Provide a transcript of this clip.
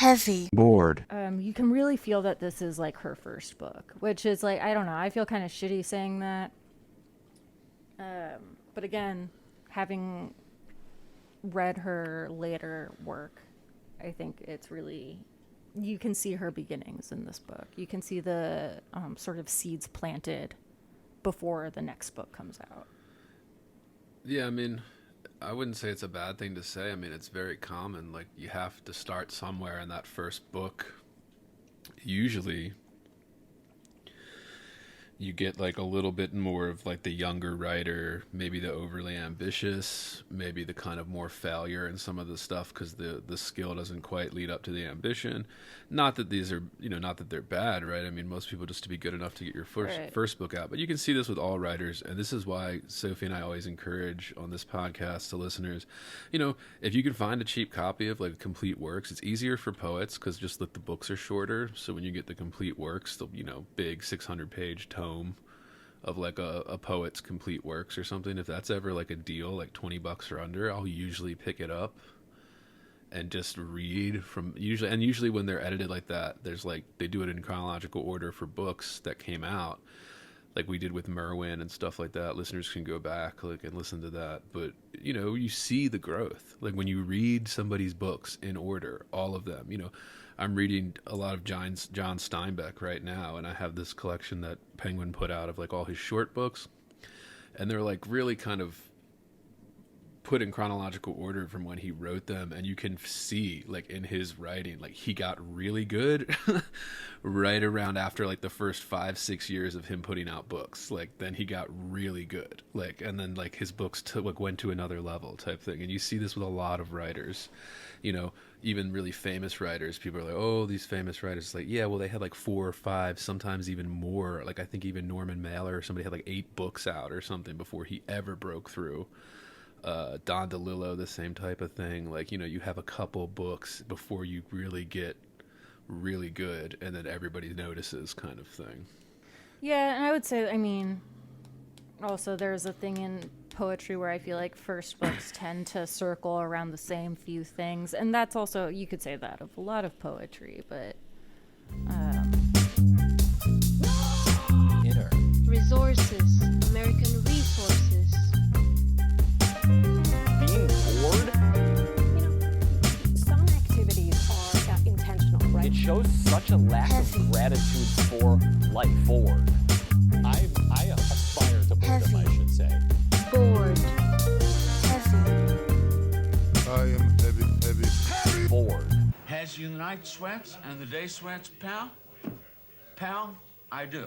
heavy, bored. You can really feel that this is like her first book, which is like, I don't know, I feel kind of shitty saying that. But again, having read her later work, I think it's really, you can see her beginnings in this book. You can see the sort of seeds planted before the next book comes out. Yeah, I mean, I wouldn't say it's a bad thing to say. I mean, it's very common. Like, you have to start somewhere in that first book. Usually, you get like a little bit more of like the younger writer, maybe the overly ambitious, maybe the kind of more failure in some of the stuff because the skill doesn't quite lead up to the ambition. Not that these are, not that they're bad, right? I mean, most people just to be good enough to get your first book out. But you can see this with all writers, and this is why Sophie and I always encourage on this podcast to listeners, if you can find a cheap copy of like complete works, it's easier for poets because just like the books are shorter. So when you get the complete works, the big 600-page tome of like a poet's complete works or something, if that's ever like a deal, like $20 or under, I'll usually pick it up and just read from usually when they're edited like that, there's like they do it in chronological order for books that came out, like we did with Merwin and stuff like that. Listeners can go back and listen to that, but you see the growth like when you read somebody's books in order, all of them. I'm reading a lot of John Steinbeck right now, and I have this collection that Penguin put out of like all his short books, and they're like really kind of put in chronological order from when he wrote them, and you can see like in his writing, like he got really good right around after like the first 5-6 years of him putting out books. Like then he got really good, like, and then like his books went to another level type thing. And you see this with a lot of writers, even really famous writers. People are like, oh, these famous writers, like, yeah, well, they had like 4 or 5, sometimes even more. Like I think even Norman Mailer or somebody had like 8 books out or something before he ever broke through. Don DeLillo, the same type of thing. Like, you have a couple books before you really get really good, and then everybody notices kind of thing. Yeah, and I would say, I mean, also there's a thing in poetry where I feel like first books tend to circle around the same few things, and that's also, you could say that of a lot of poetry, but Inner. Resources, American resources. Being bored? Some activities are intentional, right? It shows such a lack of gratitude for life. Bored. I aspire to boredom, I should say. Bored. heavy, I am heavy. Bored. Has you the night sweats and the day sweats, pal? Pal, I do.